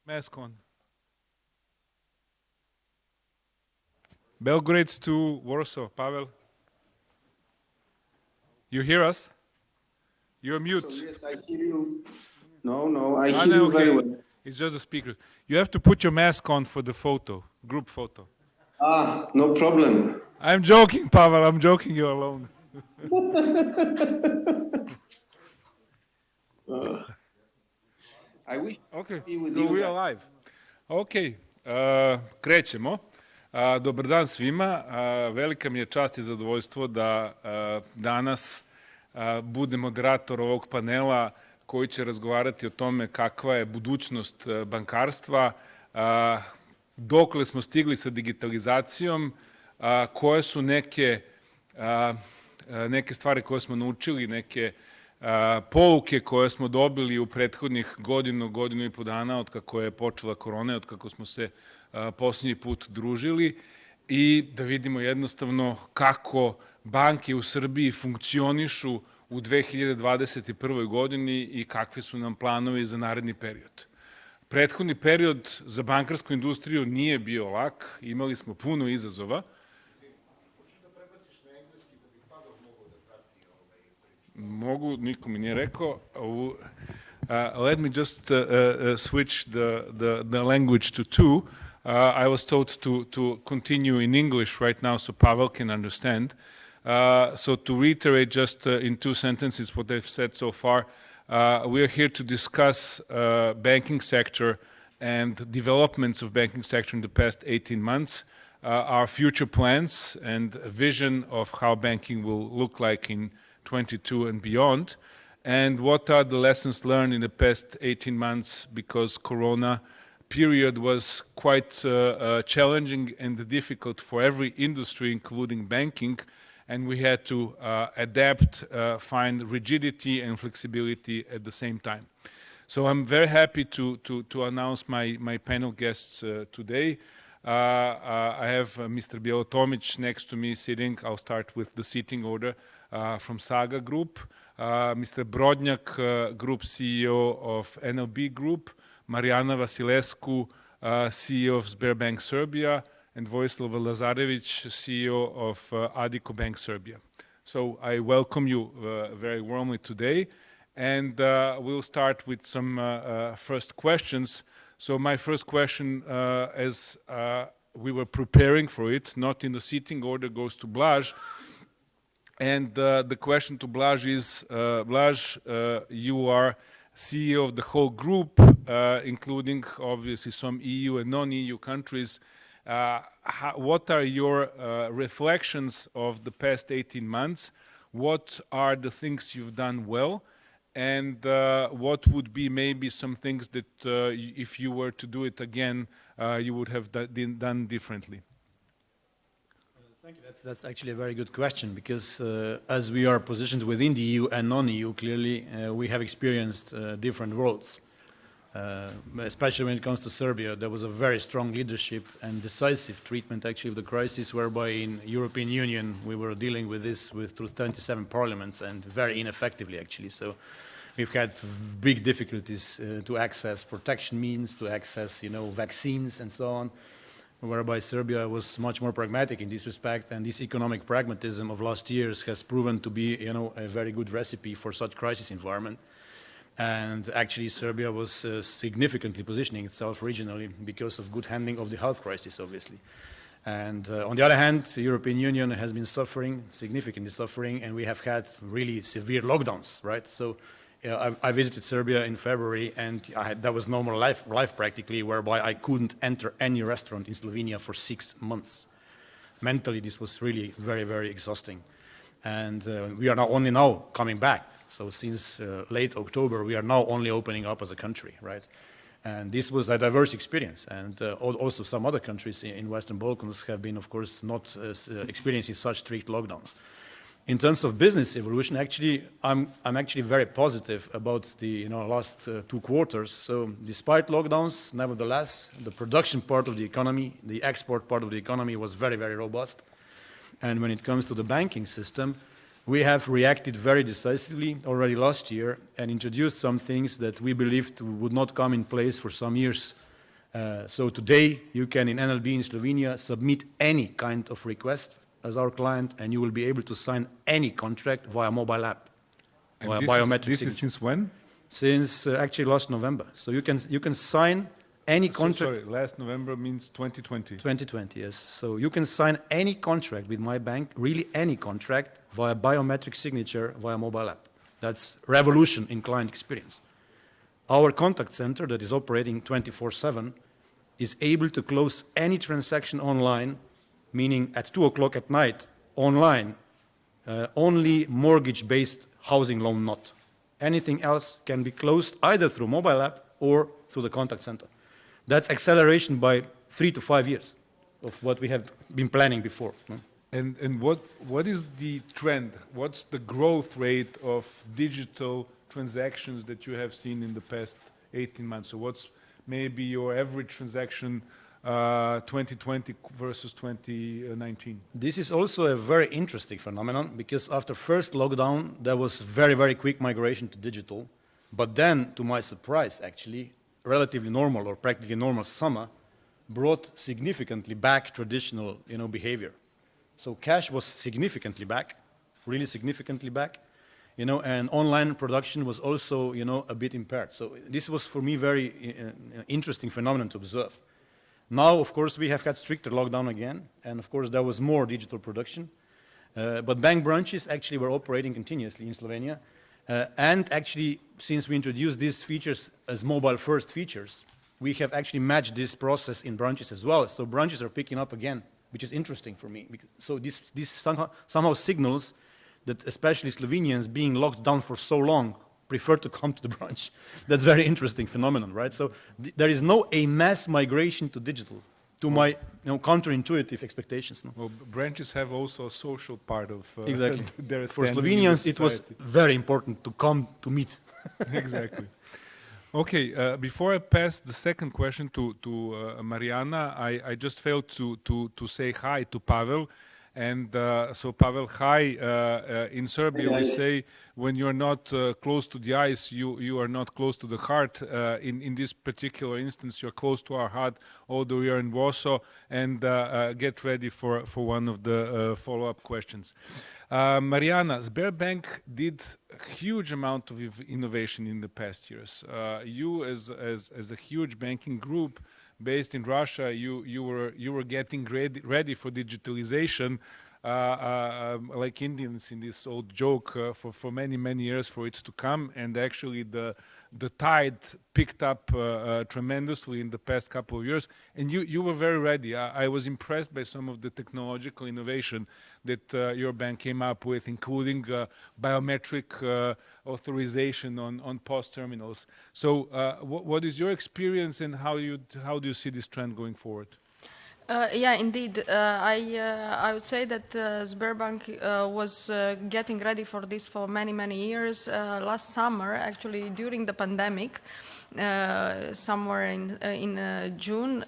Mask on. Belgrade to Warsaw. Pavel, you hear us? You're mute. So yes, I hear you. No, I hear No, you very okay. well. It's just a speaker. You have to put your mask on for the photo, group photo. No problem. I'm joking, Pavel. I'm joking. You're alone. I wish Okay, to be with so you we are guys. live. Ok, krećemo. Dobar dan svima. Velika mi je čast i zadovoljstvo da danas budem moderator ovog panela koji će razgovarati o tome kakva je budućnost bankarstva, dokle smo stigli sa digitalizacijom, koje su neke stvari koje smo naučili, neke pouke koje smo dobili u prethodnih godinu i po dana od kako je počela korona i od kako smo se posljednji put družili i da vidimo jednostavno kako banke u Srbiji funkcionišu u 2021. godini i kakvi su nam planovi za naredni period. Prethodni period za bankarsku industriju nije bio lak, imali smo puno izazova. Mogu, niko mi nije rekao. Let me just switch the language to two. I was told to continue in English right now so Pavel can understand. So to reiterate just in two sentences what I've said so far, we are here to discuss banking sector and developments of banking sector in the past 18 months, our future plans and a vision of how banking will look like in 22 and beyond, and what are the lessons learned in the past 18 months because Corona period was quite challenging and difficult for every industry, including banking, and we had to adapt, find rigidity and flexibility at the same time. So I'm very happy to announce my panel guests today. I have Mr. Bjelotomic next to me sitting. I'll start with the seating order from Saga Group. Mr. Brodnjak, Group CEO of NLB Group. Marijana Vasilescu, CEO of Sberbank Serbia. And Vojislav Lazarevic, CEO of Addiko Bank Serbia. So I welcome you very warmly today. And we'll start with some first questions. So my first question, as we were preparing for it, not in the seating order, goes to Blaž. And the question to Blaž is, Blaž, you are CEO of the whole group, including obviously some EU and non-EU countries. What are your reflections of the past 18 months? What are the things you've done well? And what would be maybe some things that if you were to do it again, you would have done differently? Thank you. That's actually a very good question because as we are positioned within the EU and non-EU, clearly we have experienced different roles. Especially when it comes to Serbia, there was a very strong leadership and decisive treatment actually of the crisis, whereby in European Union we were dealing with this through 27 parliaments and very ineffectively actually. So we've had big difficulties to access protection means, to access vaccines and so on, whereby Serbia was much more pragmatic in this respect, and this economic pragmatism of last years has proven to be a very good recipe for such crisis environment. And actually Serbia was significantly positioning itself regionally because of good handling of the health crisis, obviously. And on the other hand, the European Union has been suffering, significantly suffering, and we have had really severe lockdowns, right? So I visited Serbia in February, and that was normal life practically, whereby I couldn't enter any restaurant in Slovenia for 6 months. Mentally, this was really very, very exhausting. And we are only now coming back. So since late October, we are now only opening up as a country, right? And this was a diverse experience. And also some other countries in Western Balkans have been, of course, not experiencing such strict lockdowns. In terms of business evolution, actually, I'm actually very positive about the last 2 quarters. So despite lockdowns, nevertheless, the production part of the economy, the export part of the economy was very, very robust. And when it comes to the banking system, we have reacted very decisively already last year and introduced some things that we believed would not come in place for some years So today, you can, in NLB in Slovenia, submit any kind of request as our client, and you will be able to sign any contract via mobile app, And via this biometric is signature. since when? Since actually last November. So you can sign any contract. Sorry, last November means 2020. 2020, yes. So you can sign any contract with my bank, really any contract, via biometric signature via mobile app. That's revolution in client experience. Our contact center that is operating 24/7 is able to close any transaction online, meaning at 2 o'clock at night, online, only mortgage-based housing loan not. Anything else can be closed either through mobile app or through the contact center. That's acceleration by 3 to 5 years of what we have been planning before. No? And what is the trend? What's the growth rate of digital transactions that you have seen in the past 18 months? So what's maybe your average transaction 2020 versus 2019? This is also a very interesting phenomenon because after first lockdown, there was very, very quick migration to digital. But then, to my surprise, actually, relatively normal or practically normal summer brought significantly back traditional behavior. So cash was significantly back, really significantly back, and online production was also a bit impaired. So this was for me very interesting phenomenon to observe. Now, of course, we have had stricter lockdown again, and of course there was more digital production. But bank branches actually were operating continuously in Slovenia. And actually, since we introduced these features as mobile-first features, we have actually matched this process in branches as well. So branches are picking up again, which is interesting for me. So this somehow signals that especially Slovenians being locked down for so long prefer to come to the branch. That's very interesting phenomenon, right? So there is a mass migration to digital, to my counterintuitive expectations. No? Well, branches have also a social part of Exactly. their For standing in Slovenians, the it was society. very important to come to meet. Exactly. Okay, before I pass the second question to Mariana, I just failed to say hi to Pavel. And so Pavel, hi. In Serbia, we say when you're not close to the eyes, you are not close to the heart. In this particular instance, you're close to our heart, although we are in Warsaw. And get ready for one of the follow-up questions. Mariana, Sberbank did a huge amount of innovation in the past years. You, as a huge banking group based in Russia, you were getting ready for digitalization, like Indians in this old joke for many years for it to come, and actually the tide picked up tremendously in the past couple of years, and you were very ready. I was impressed by some of the technological innovation that your bank came up with, including biometric authorization on POS terminals. So what is your experience, and how do you see this trend going forward? Yeah, indeed. I would say that Sberbank was getting ready for this for many years. Last summer, actually during the pandemic, somewhere in June,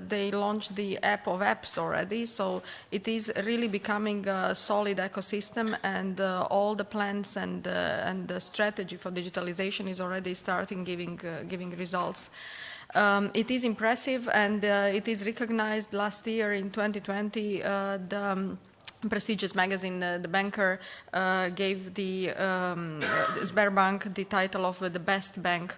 they launched the app of apps already. So it is really becoming a solid ecosystem, and all the plans and the strategy for digitalization is already starting giving results. It is impressive, and it is recognized last year in 2020. The prestigious magazine, The Banker, gave the Sberbank the title of the best bank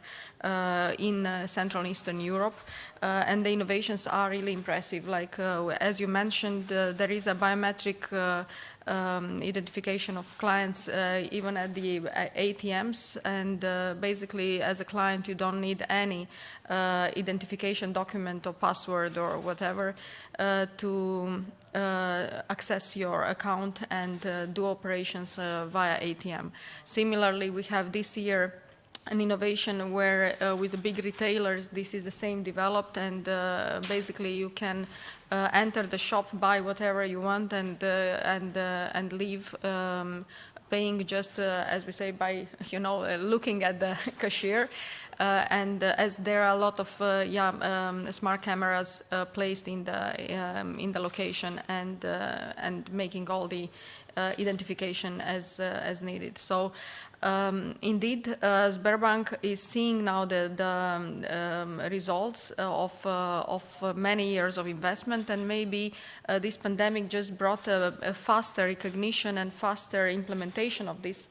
in Central and Eastern Europe, and the innovations are really impressive. Like as you mentioned, there is a biometric identification of clients even at the ATMs, and basically as a client you don't need any identification document or password or whatever to access your account and do operations via ATM. Similarly, we have this year an innovation where with the big retailers this is the same developed, and basically you can enter the shop, buy whatever you want, and leave paying just as we say by looking at the cashier. And as there are a lot of smart cameras placed in the location, and making all the identification as needed. So Indeed, Sberbank is seeing now the results of many years of investment, and maybe this pandemic just brought a faster recognition and faster implementation of these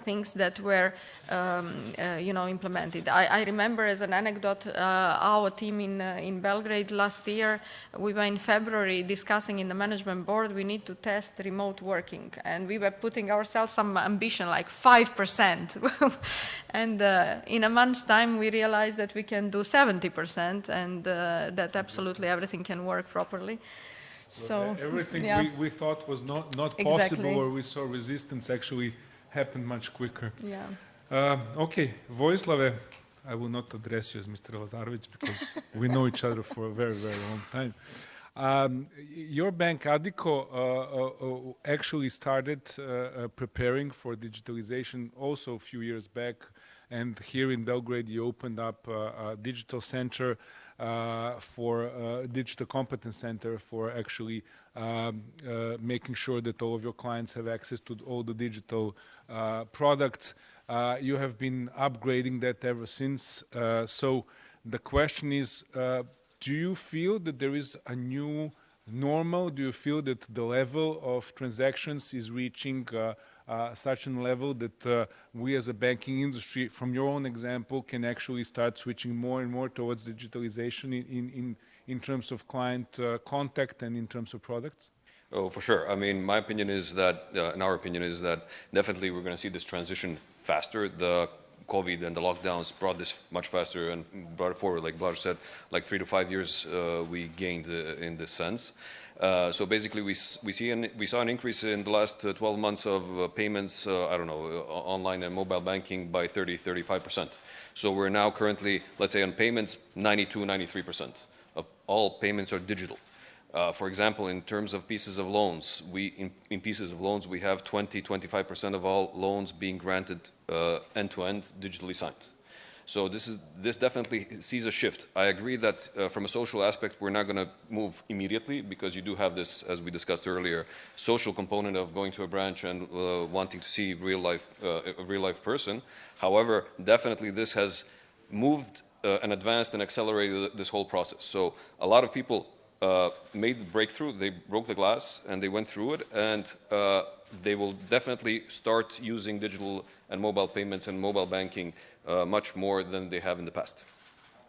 things that were implemented. I remember as an anecdote, our team in Belgrade last year, we were in February discussing in the management board, we need to test remote working, and we were putting ourselves some ambition like 5%. And in a month's time we realized that we can do 70%, and that absolutely everything can work properly. So everything yeah. we thought was not Exactly. possible, or we saw resistance, actually happened much quicker. Yeah. Okay, Vojislave, I will not address you as Mr. Lazarevic because we know each other for a very, very long time. Your bank, Adiko, actually started preparing for digitalization also a few years back, and here in Belgrade you opened up a digital center digital competence center for actually making sure that all of your clients have access to all the digital products. You have been upgrading that ever since. So the question is, do you feel that there is a new normal? Do you feel that the level of transactions is reaching such a level that we as a banking industry, from your own example, can actually start switching more and more towards digitalization in terms of client contact and in terms of products? Oh, for sure. I mean, my opinion is that, and our opinion is that definitely we're going to see this transition faster. The COVID and the lockdowns brought this much faster and brought it forward. Like Blaž said, like 3 to 5 years we gained in this sense. So basically we saw an increase in the last 12 months of payments, I don't know, online and mobile banking by 35%. So we're now currently, let's say on payments, 93% of all payments are digital. For example, in terms of pieces of loans, in pieces of loans, we have 25% of all loans being granted end-to-end digitally signed. So this definitely sees a shift. I agree that from a social aspect, we're not going to move immediately because you do have this, as we discussed earlier, social component of going to a branch and wanting to see a real life person. However, definitely this has moved and advanced and accelerated this whole process. So a lot of people made the breakthrough, they broke the glass and they went through it, and they will definitely start using digital and mobile payments and mobile banking much more than they have in the past.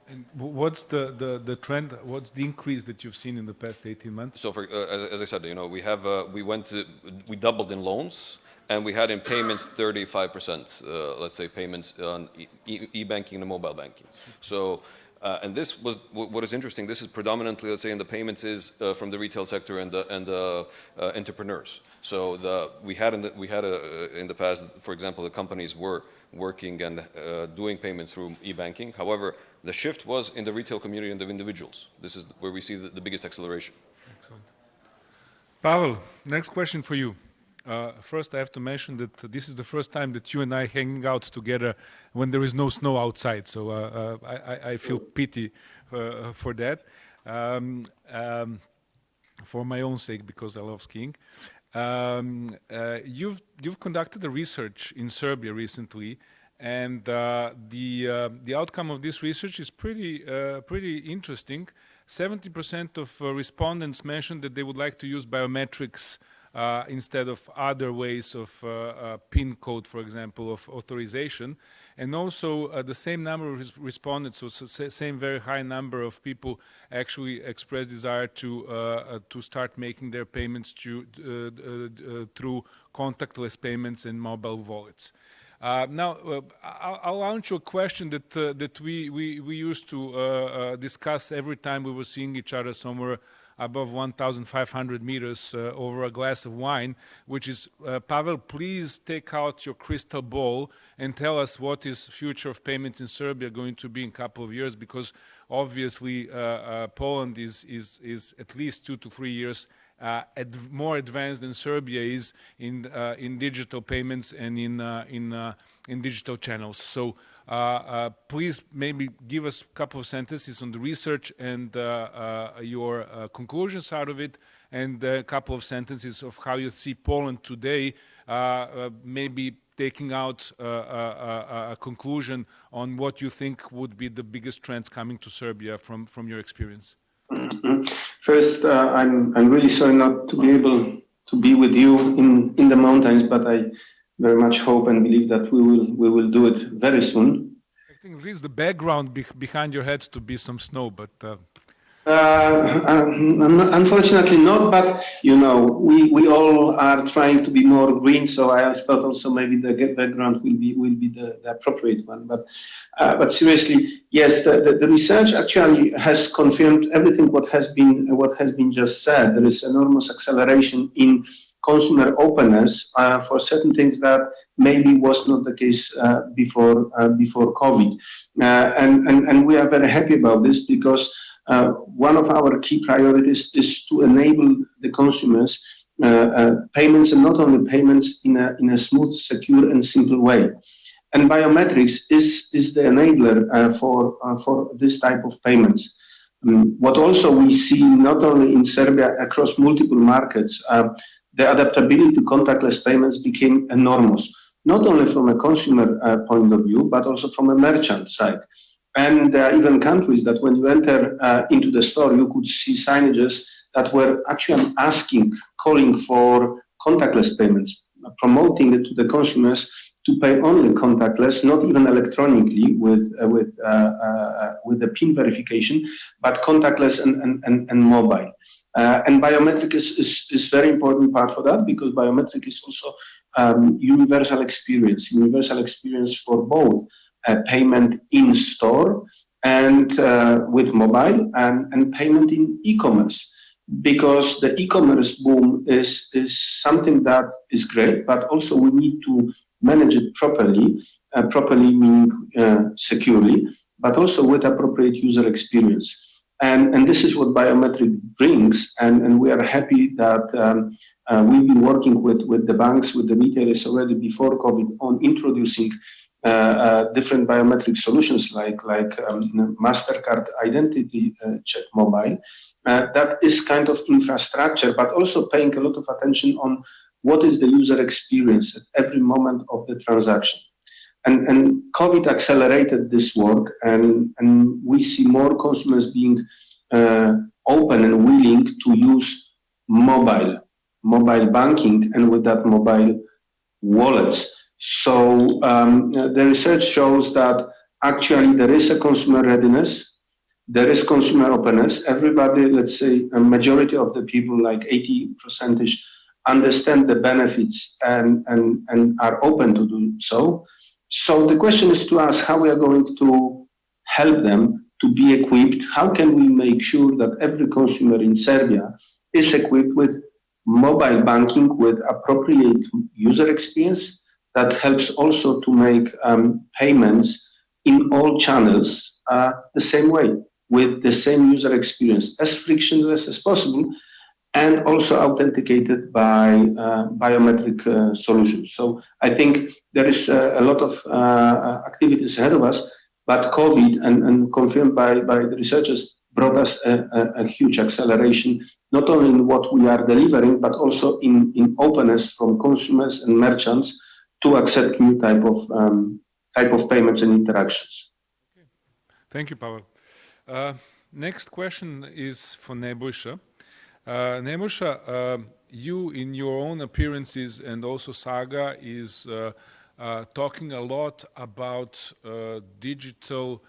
And what's the trend? What's the increase that you've seen in the past 18 months? So, as I said, we doubled in loans, and we had in payments 35%. Let's say payments on e-banking and mobile banking. So. And this was what is interesting. This is predominantly, let's say, in the payments is from the retail sector and the entrepreneurs. So we had in the past, for example, the companies were working and doing payments through e-banking. However, the shift was in the retail community and the individuals. This is where we see the biggest acceleration. Excellent. Pavel, next question for you. First, I have to mention that this is the first time that you and I hanging out together when there is no snow outside. So I feel pity for that, for my own sake, because I love skiing. You've conducted a research in Serbia recently, and the outcome of this research is pretty interesting. 70% of respondents mentioned that they would like to use biometrics instead of other ways of PIN code, for example, of authorization. And also the same number of respondents, so same very high number of people actually expressed desire to start making their payments through contactless payments and mobile wallets. Now, I'll launch you a question that we used to discuss every time we were seeing each other somewhere above 1,500 meters over a glass of wine, which is, Pavel, please take out your crystal ball and tell us what is future of payments in Serbia going to be in a couple of years, because obviously Poland is at least 2 to 3 years more advanced than Serbia is in digital payments and in digital channels. So please maybe give us a couple of sentences on the research and your conclusions out of it, and a couple of sentences of how you see Poland today, maybe taking out a conclusion on what you think would be the biggest trends coming to Serbia from your experience. First, I'm really sorry not to be able to be with you in the mountains, but I very much hope and believe that we will do it very soon. I think at least the background behind your head to be some snow, but Unfortunately not, but you know, we all are trying to be more green, so I thought also maybe the background will be the appropriate one. But seriously, yes, the research actually has confirmed everything what has been just said. There is enormous acceleration in consumer openness for certain things that maybe was not the case before COVID, and we are very happy about this because. One of our key priorities is to enable the consumers payments, and not only payments, in a smooth, secure, and simple way. And biometrics is the enabler for this type of payments. What also we see not only in Serbia, across multiple markets, the adaptability to contactless payments became enormous, not only from a consumer point of view, but also from a merchant side. And even countries that when you enter into the store, you could see signages that were actually calling for contactless payments, promoting it to the consumers to pay only contactless, not even electronically with the PIN verification, but contactless and mobile. And biometric is very important part for that, because biometric is also universal experience for both payment in store and with mobile, and payment in e-commerce, because the e-commerce boom is something that is great, but also we need to manage it properly meaning securely, but also with appropriate user experience. And this is what biometric brings, and we are happy that we've been working with the banks, with the retailers already before COVID on introducing different biometric solutions like MasterCard Identity Check Mobile. That is kind of infrastructure, but also paying a lot of attention on what is the user experience at every moment of the transaction. And COVID accelerated this work, and we see more consumers being open and willing to use mobile banking, and with that mobile wallets. So the research shows that actually there is a consumer readiness, there is consumer openness. Everybody, let's say a majority of the people, like 80%, understand the benefits and are open to do so. So the question is to us how we are going to help them to be equipped. How can we make sure that every consumer in Serbia is equipped with mobile banking with appropriate user experience that helps also to make payments in all channels the same way, with the same user experience, as frictionless as possible, and also authenticated by biometric solutions. So I think there is a lot of activities ahead of us, but COVID, and confirmed by the researchers, brought us a huge acceleration, not only in what we are delivering, but also in openness from consumers and merchants to accept new type of payments and interactions. Okay. Thank you, Pavel. Next question is for Nebojša. Nebojša, you in your own appearances, and also Saga is talking a lot about digital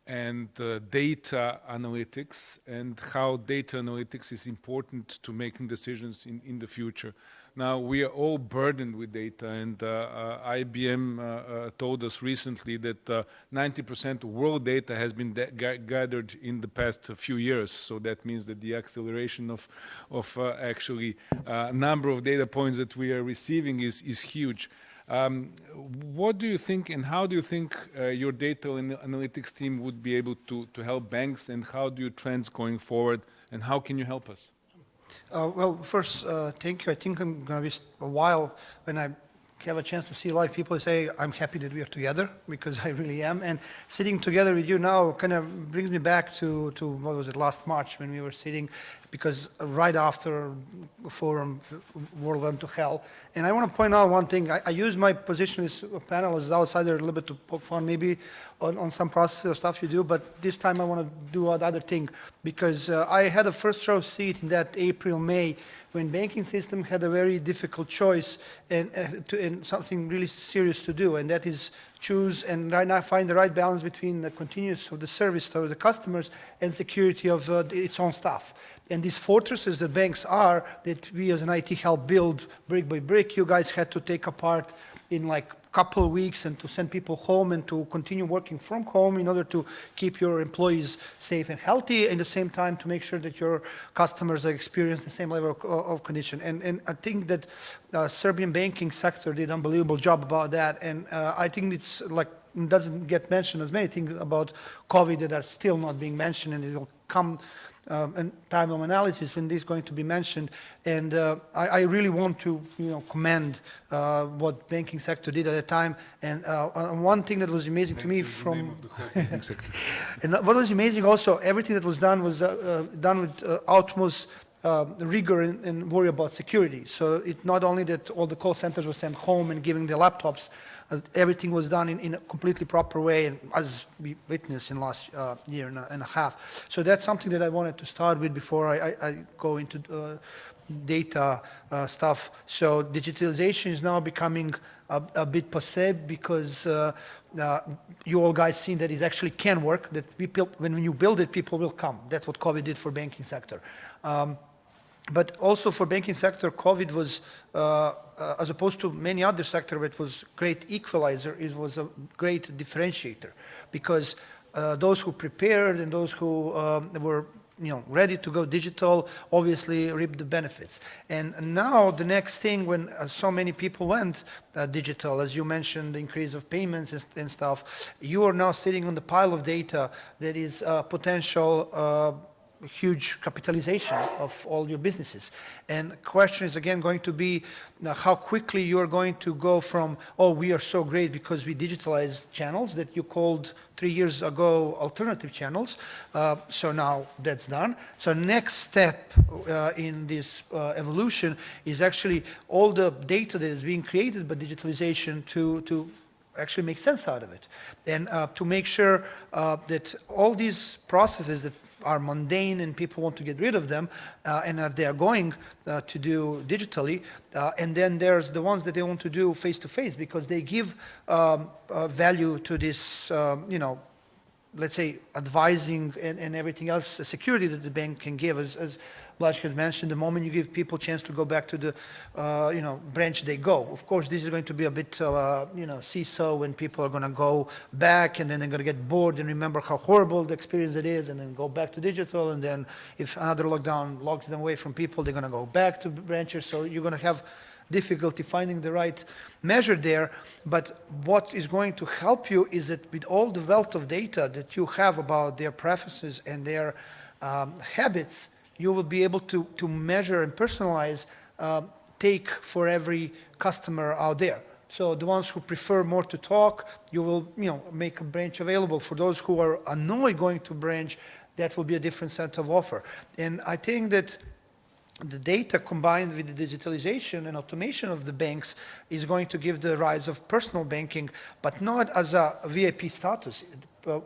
and data analytics, and how data analytics is important to making decisions in the future. Now, we are all burdened with data, and IBM told us recently that 90% of world data has been gathered in the past few years. So that means that the acceleration of actually number of data points that we are receiving is huge. What do you think, and how do you think your data and analytics team would be able to help banks, and how do you trends going forward, and how can you help us? Well, first, thank you. I think I'm going to be a while when I have a chance to see live people say, I'm happy that we are together, because I really am. And sitting together with you now kind of brings me back to what was it, last March, when we were sitting, because right after forum, world went to hell. And I want to point out one thing. I use my position as a panel as outsider a little bit to poke fun maybe on some process or stuff you do, but this time I want to do another thing, because I had a first row seat in that April, May, when banking system had a very difficult choice and something really serious to do, and that is choose and right now find the right balance between the continuous of the service to the customers and security of its own staff. And these fortresses that banks are, that we as an IT help build brick by brick, you guys had to take apart in like a couple of weeks and to send people home and to continue working from home in order to keep your employees safe and healthy, and at the same time to make sure that your customers experience the same level of condition. And I think that Serbian banking sector did an unbelievable job about that, and I think it's like, doesn't get mentioned as many things about COVID that are still not being mentioned, and it will come and time of analysis when this is going to be mentioned. And I really want to commend what banking sector did at the time. And one thing that was amazing to me from and what was amazing also, everything that was done done with utmost rigor and worry about security. So it not only that all the call centers were sent home and giving the laptops, everything was done in a completely proper way, and as we witnessed in last year and a half. So that's something that I wanted to start with before I go into data stuff. So digitalization is now becoming a bit passé, because you all guys seen that it actually can work, that when you build it, people will come. That's what COVID did for banking sector. But also for banking sector, COVID was, as opposed to many other sectors, it was great equalizer, it was a great differentiator, because those who prepared and those who were ready to go digital obviously reaped the benefits. And now the next thing, when so many people went digital, as you mentioned, the increase of payments and stuff, you are now sitting on the pile of data that is potential huge capitalization of all your businesses. And the question is again going to be how quickly you are going to go from, oh, we are so great because we digitalized channels that you called 3 years ago alternative channels. So now that's done. So next step in this evolution is actually all the data that is being created by digitalization to actually make sense out of it. And to make sure that all these processes that are mundane and people want to get rid of them and they are going to do digitally, and then there's the ones that they want to do face-to-face because they give value to this, let's say, advising and everything else, security that the bank can give. As Blaž has mentioned, the moment you give people a chance to go back to the branch, they go. Of course, this is going to be a bit seesaw when people are going to go back and then they're going to get bored and remember how horrible the experience it is and then go back to digital. And then if another lockdown locks them away from people, they're going to go back to branches. So you're going to have difficulty finding the right measure there. But what is going to help you is that with all the wealth of data that you have about their preferences and their habits, you will be able to measure and personalize take for every customer out there. So the ones who prefer more to talk, you will make a branch available. For those who are annoyed going to branch, that will be a different set of offer. And I think that the data combined with the digitalization and automation of the banks is going to give the rise of personal banking, but not as a VIP status.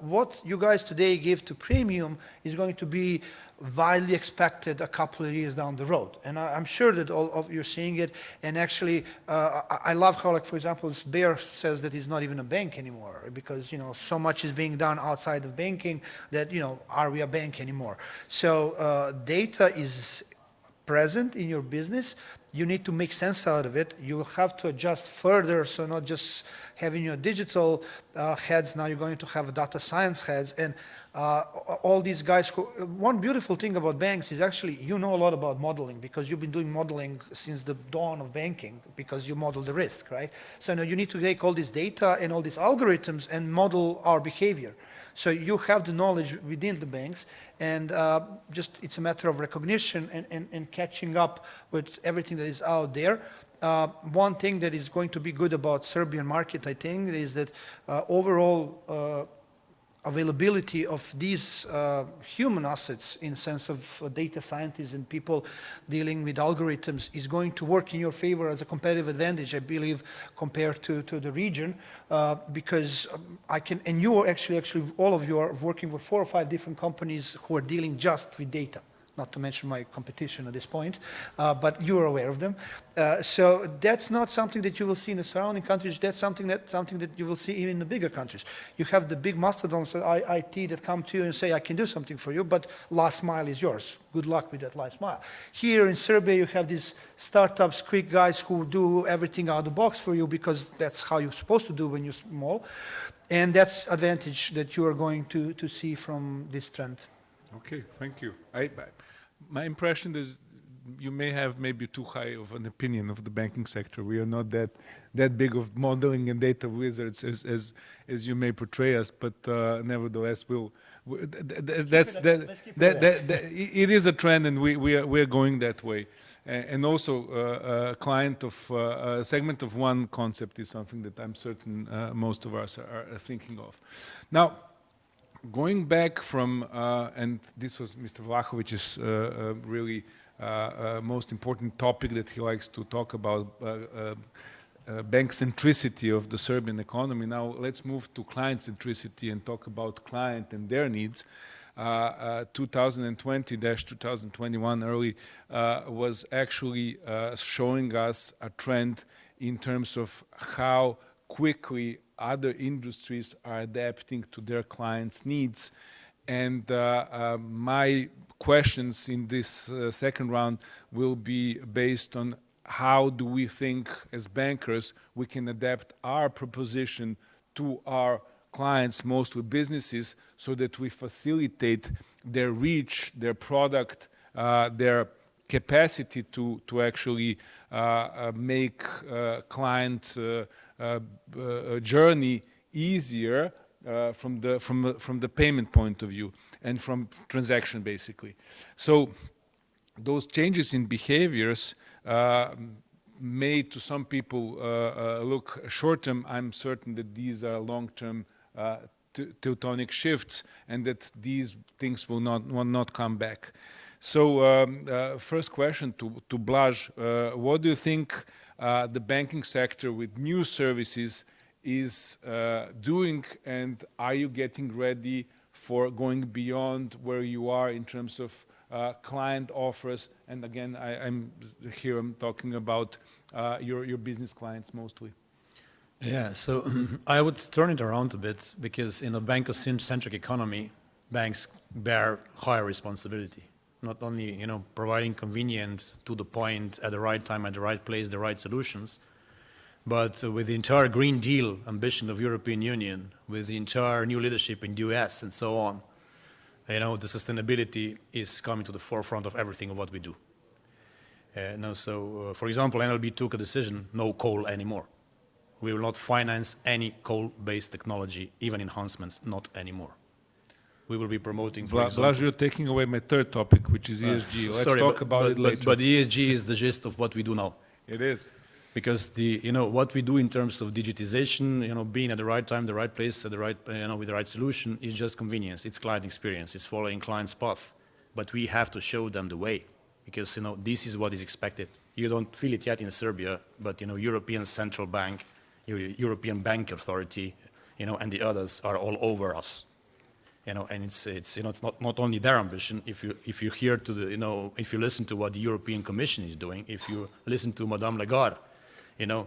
What you guys today give to premium is going to be widely expected a couple of years down the road. And I'm sure that all of you are seeing it. And actually, I love how, like, for example, Bear says that it's not even a bank anymore because, so much is being done outside of banking that, are we a bank anymore? So data is present in your business. You need to make sense out of it. You will have to adjust further, so not just having your digital heads, now you're going to have data science heads, and all these guys. One beautiful thing about banks is actually you know a lot about modeling because you've been doing modeling since the dawn of banking because you model the risk, right? So now you need to take all this data and all these algorithms and model our behavior. So you have the knowledge within the banks, and just it's a matter of recognition and catching up with everything that is out there. One thing that is going to be good about Serbian market, I think, is that overall availability of these human assets in sense of data scientists and people dealing with algorithms is going to work in your favor as a competitive advantage, I believe, compared to the region, because I can, and you are actually all of you are working with 4 or 5 different companies who are dealing just with data. Not to mention my competition at this point, but you're aware of them. So that's not something that you will see in the surrounding countries. That's something that you will see even in the bigger countries. You have the big mastodons at IT that come to you and say, I can do something for you, but last mile is yours. Good luck with that last mile. Here in Serbia, you have these startups, quick guys who do everything out of the box for you because that's how you're supposed to do when you're small. And that's advantage that you are going to see from this trend. Okay, thank you. My impression is you may have maybe too high of an opinion of the banking sector. We are not that big of modeling and data wizards as you may portray us, but nevertheless, it is a trend, and we are going that way. And also, a segment of one concept is something that I'm certain most of us are thinking of. Now, going back from, and this was Mr. Vlahovic's really most important topic that he likes to talk about, bank centricity of the Serbian economy. Now let's move to client centricity and talk about client and their needs. 2020-2021 early was actually showing us a trend in terms of how quickly other industries are adapting to their clients' needs. And my questions in this second round will be based on how do we think as bankers we can adapt our proposition to our clients, mostly businesses, so that we facilitate their reach, their product, their capacity to actually make client journey easier from the payment point of view and from transaction basically. So those changes in behaviors may to some people look short-term. I'm certain that these are long-term tectonic shifts and that these things will not come back. So first question to Blaž, what do you think the banking sector with new services is doing, and are you getting ready for going beyond where you are in terms of client offers? And again, I'm talking about your business clients mostly. Yeah, so I would turn it around a bit, because in a bank-centric economy, banks bear higher responsibility. Not only providing convenient, to the point, at the right time, at the right place, the right solutions, but with the entire Green Deal ambition of European Union, with the entire new leadership in the US and so on, the sustainability is coming to the forefront of everything of what we do. For example, NLB took a decision: no coal anymore. We will not finance any coal-based technology, even enhancements, not anymore. We will be promoting, for example... Blaž, you're taking away my third topic, which is ESG. Let's talk about it later. But ESG is the gist of what we do now. It is. Because what we do in terms of digitization, being at the right time, the right place, at the right, with the right solution, is just convenience. It's client experience. It's following client's path. But we have to show them the way, because this is what is expected. You don't feel it yet in Serbia, but European Central Bank, European Bank Authority, and the others are all over us. And it's not only their ambition. If you hear to the if you listen to what the European Commission is doing, if you listen to Madame Lagarde,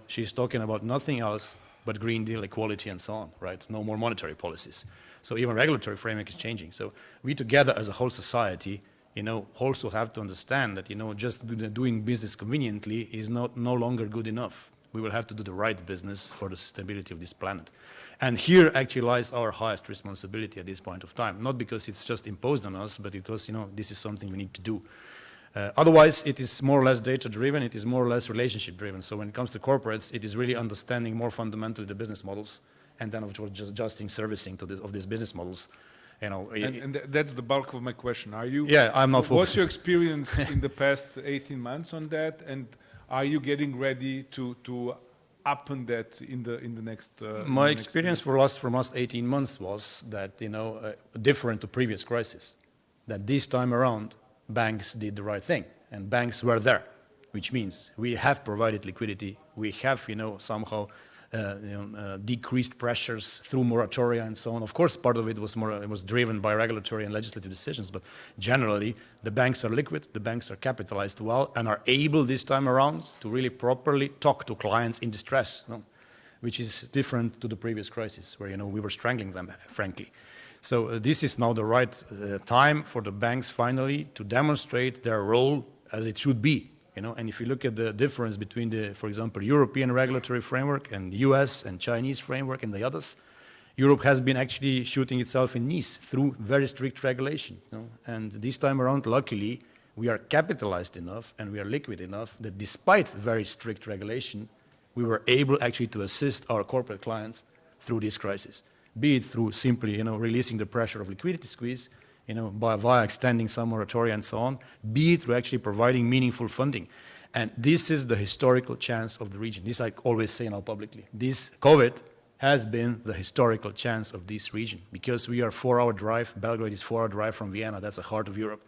she's talking about nothing else but Green Deal, equality, and so on, right? No more monetary policies. So even regulatory framework is changing. So we together as a whole society, also have to understand that just doing business conveniently is no longer good enough. We will have to do the right business for the sustainability of this planet. And here actually lies our highest responsibility at this point of time, not because it's just imposed on us, but because this is something we need to do. Otherwise, it is more or less data-driven, it is more or less relationship-driven. So when it comes to corporates, it is really understanding more fundamentally the business models and then of course just adjusting servicing to of these business models. You know, That's the bulk of my question. Are you? Yeah, I'm not What's focused. your experience in the past 18 months on that, and are you getting ready to upend that in the next? My experience for last 18 months was that, you know, different to previous crisis, that this time around banks did the right thing, and banks were there, which means we have provided liquidity, we have, you know, somehow decreased pressures through moratoria and so on. Of course, part of it was driven by regulatory and legislative decisions, but generally the banks are liquid, the banks are capitalized well, and are able this time around to really properly talk to clients in distress, you know, which is different to the previous crisis where, you know, we were strangling them, frankly. So this is now the right time for the banks finally to demonstrate their role as it should be. You know, and if you look at the difference between the, for example, European regulatory framework and US and Chinese framework and the others, Europe has been actually shooting itself in knees through very strict regulation. You know? And this time around, luckily, we are capitalized enough and we are liquid enough that despite very strict regulation, we were able actually to assist our corporate clients through this crisis, be it through simply, you know, releasing the pressure of liquidity squeeze, you know, via extending some moratoria and so on, be it through actually providing meaningful funding. And this is the historical chance of the region. This I always say now publicly. This COVID has been the historical chance of this region because we are 4-hour drive, Belgrade is 4-hour drive from Vienna, that's the heart of Europe.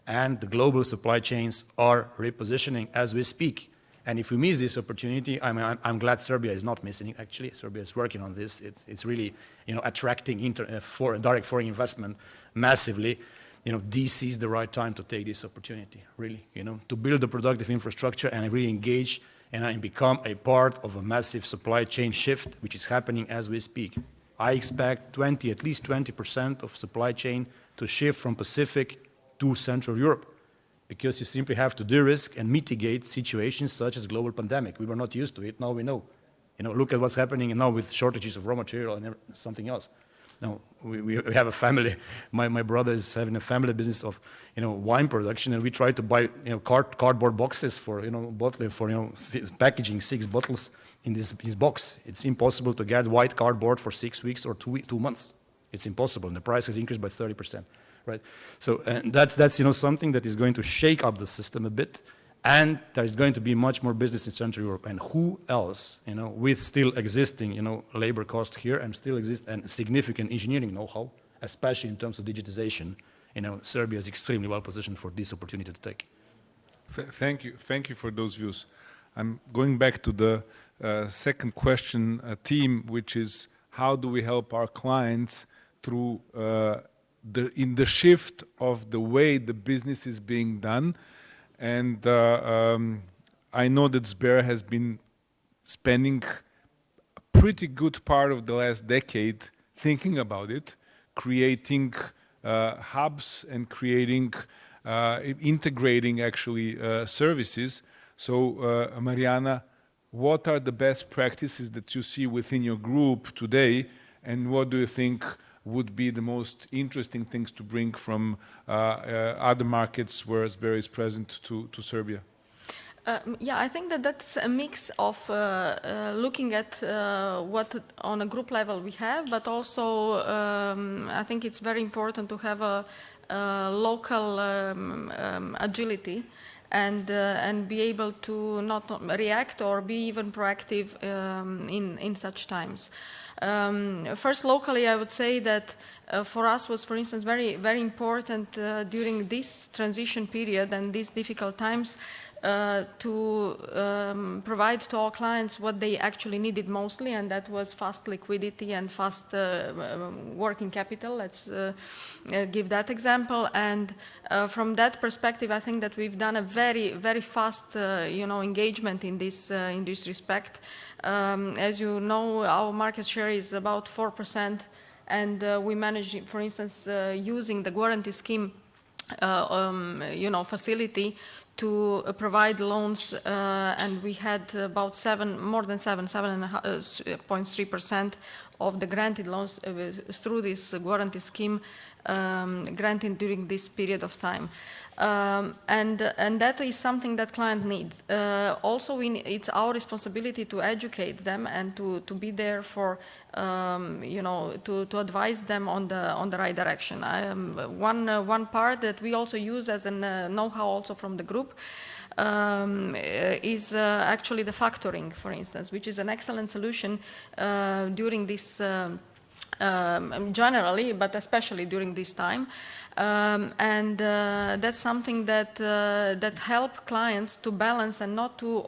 And the global supply chains are repositioning as we speak. And if we miss this opportunity, I'm glad Serbia is not missing it, actually. Serbia is working on this. It's really, you know, attracting direct foreign investment massively. You know, this is the right time to take this opportunity, really, you know, to build a productive infrastructure and really engage and become a part of a massive supply chain shift, which is happening as we speak. I expect at least 20% of supply chain to shift from Pacific to Central Europe, because you simply have to de-risk and mitigate situations such as global pandemic. We were not used to it, now we know. You know, look at what's happening now with shortages of raw material and something else. Now, we have a family, my brother is having a family business of, you know, wine production, and we try to buy, you know, cardboard boxes for, you know, packaging 6 bottles in this box. It's impossible to get white cardboard for 6 weeks or 2 months. It's impossible, and the price has increased by 30%. Right, so that's you know, something that is going to shake up the system a bit, and there is going to be much more business in Central Europe. And who else, you know, with still existing, you know, labor cost here and still and significant engineering know-how, especially in terms of digitization, you know, Serbia is extremely well positioned for this opportunity to take. Thank you for those views. I'm going back to the second question theme, which is how do we help our clients through in the shift of the way the business is being done. And I know that Sber has been spending a pretty good part of the last decade thinking about it, creating hubs and integrating actually services. So Mariana, what are the best practices that you see within your group today, and what do you think would be the most interesting things to bring from other markets where Sber is present to Serbia? Yeah, I think that's a mix of looking at what on a group level we have, but also I think it's very important to have a local agility and be able to not react or be even proactive in such times. First, locally, I would say that for us was, for instance, very, very important during this transition period and these difficult times to provide to our clients what they actually needed mostly, and that was fast liquidity and fast working capital. Let's give that example. And from that perspective, I think that we've done a very, very fast, engagement in this respect. As you know, our market share is about 4%, and we managed, for instance, using the guarantee scheme, facility to provide loans, and we had about more than 7.3% of the granted loans through this guarantee scheme granted during this period of time. And that is something that client needs. Also, it's our responsibility to educate them and to be there for, to advise them on the right direction. One part that we also use as a know-how also from the group is actually the factoring, for instance, which is an excellent solution during this generally, but especially during this time. And that's something that that help clients to balance and not to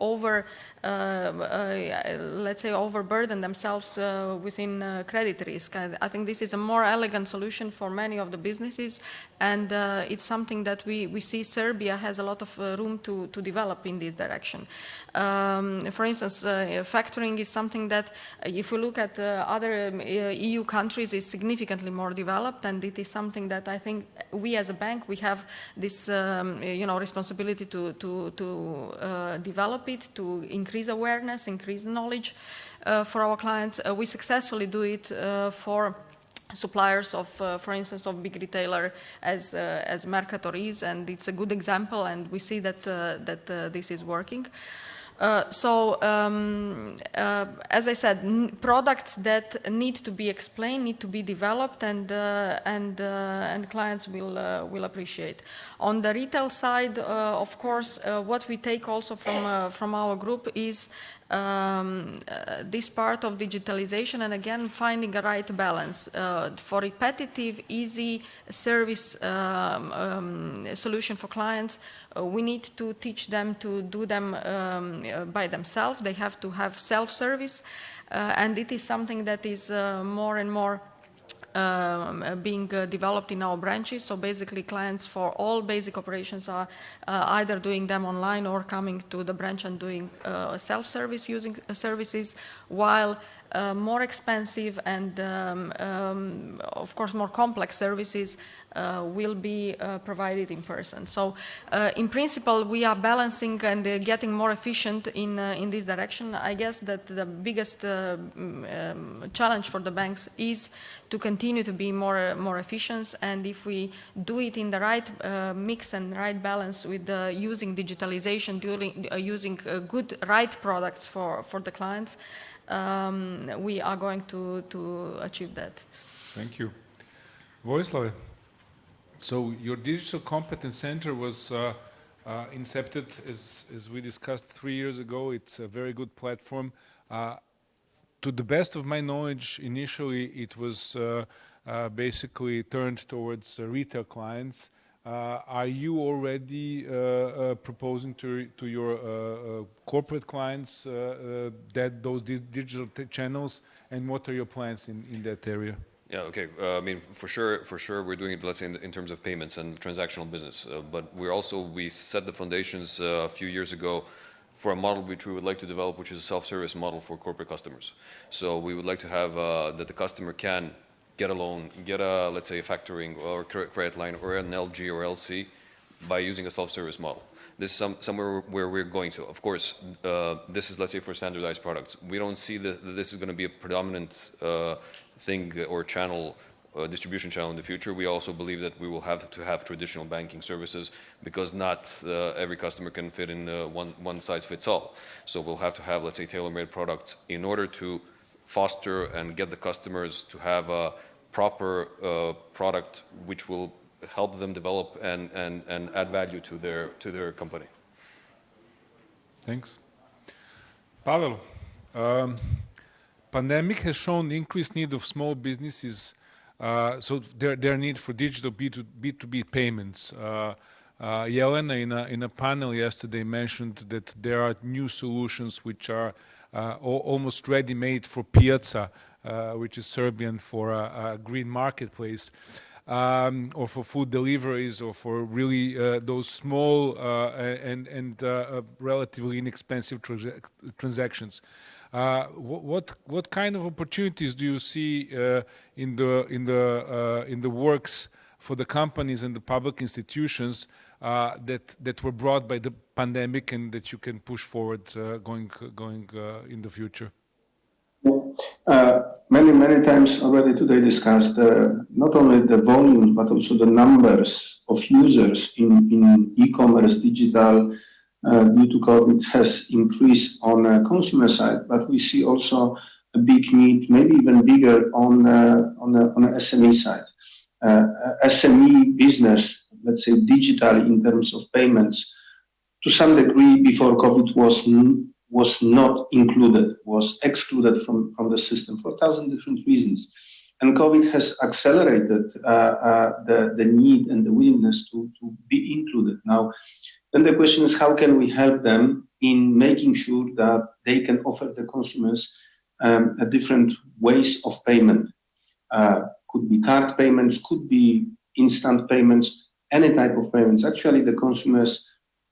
let's say overburden themselves within credit risk. I think this is a more elegant solution for many of the businesses, and it's something that we see Serbia has a lot of room to develop in this direction. For instance, factoring is something that, if you look at other EU countries, is significantly more developed, and it is something that I think we as a bank, we have this responsibility to develop it, to increase awareness, increase knowledge for our clients. We successfully do it for suppliers of, for instance, of big retailer as Mercator is, and it's a good example, and we see that this is working. As I said, products that need to be explained, need to be developed, and clients will appreciate. On the retail side, of course, what we take also from our group is this part of digitalization, and again finding a right balance for repetitive, easy service solution for clients. We need to teach them to do them by themselves. They have to have self-service, and it is something that is more and more being developed in our branches. So basically clients for all basic operations are either doing them online or coming to the branch and doing self-service using services, while more expensive and of course more complex services will be provided in person. So in principle we are balancing and getting more efficient in this direction. I guess that the biggest challenge for the banks is to continue to be more efficient, and if we do it in the right mix and right balance with using digitalization, using good right products for the clients, we are going to achieve that. Thank you. Vojislav, so your digital competence center was incepted, as we discussed 3 years ago. It's a very good platform. To the best of my knowledge, initially it was basically turned towards retail clients. Are you already proposing to your corporate clients that those digital channels, and what are your plans in that area? Yeah, okay. I mean, for sure, we're doing it, let's say, in terms of payments and transactional business. But we set the foundations a few years ago for a model which we would like to develop, which is a self-service model for corporate customers. So we would like to have that the customer can get a loan, get a, let's say, a factoring or credit line or an LG or LC by using a self-service model. This is somewhere where we're going to. Of course, this is, let's say, for standardized products. We don't see that this is going to be a predominant thing or channel, distribution channel in the future. We also believe that we will have to have traditional banking services, because not every customer can fit in one size fits all. So we'll have to have, let's say, tailor-made products in order to foster and get the customers to have a proper product which will help them develop and add value to their company. Thanks. Pavel, pandemic has shown increased need of small businesses, so their need for digital B2B payments. Jelena in a panel yesterday mentioned that there are new solutions which are almost ready-made for Piazza, which is Serbian for a green marketplace, or for food deliveries, or for really those small and relatively inexpensive transactions. What kind of opportunities do you see in the works for the companies and the public institutions that were brought by the pandemic and that you can push forward going in the future? Many times already today discussed not only the volume but also the numbers of users in e-commerce digital due to COVID has increased on a consumer side, but we see also a big need, maybe even bigger on a SME side. SME business, let's say digital in terms of payments, to some degree before COVID was not included, was excluded from the system for 1,000 different reasons. And COVID has accelerated the need and the willingness to be included. Now, then the question is, how can we help them in making sure that they can offer the consumers a different ways of payment? Could be card payments, could be instant payments, any type of payments. Actually, the consumers